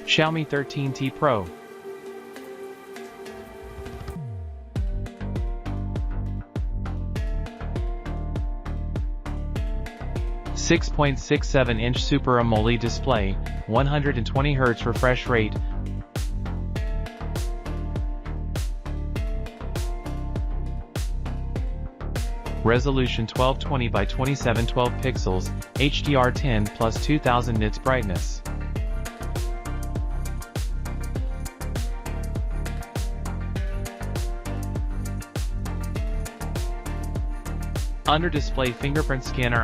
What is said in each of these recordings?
Xiaomi 13T Pro. 6.67-inch Super AMOLED display, 120 Hz refresh rate. Resolution 1220 by 2712 pixels, HDR10 plus 2000 nits brightness. Under display fingerprint scanner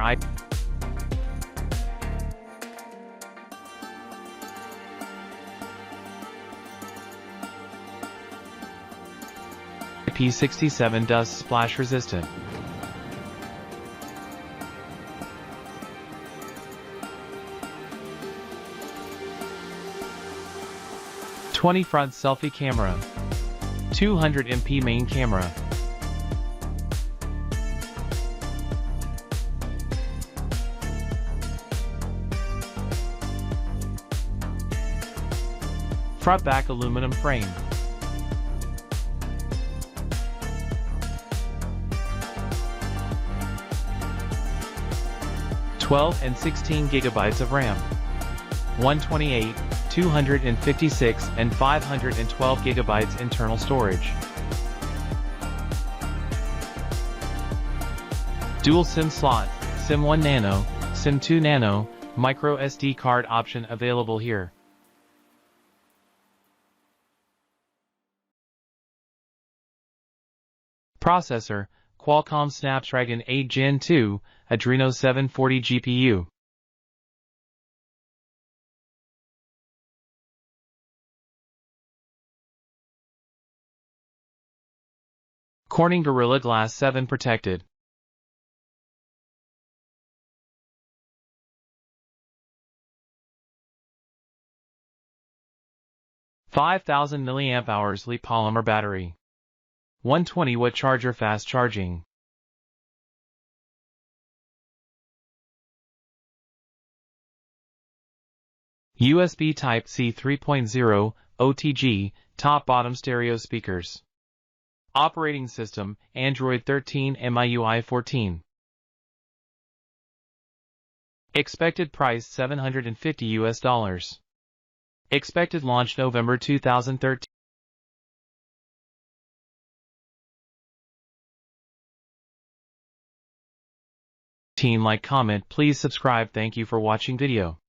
IP67 dust splash resistant. '20 front selfie camera. 200 MP main camera. Front back aluminum frame. (12 and 16 GB of RAM, 128, 256 and 512 GB internal storage. Dual SIM slot, SIM 1 Nano, SIM 2 Nano, micro SD card option available here. Processor, Qualcomm Snapdragon 8 Gen 2, Adreno 740 GPU. Corning Gorilla Glass 7 protected. (5,000 mAh Li polymer battery. 120-watt charger fast charging. USB Type-C 3.0, OTG, top-bottom stereo speakers. Operating system, Android 13 MIUI 14. Expected price $750. Expected launch November 2013. Like, comment, please subscribe. Thank you for watching video.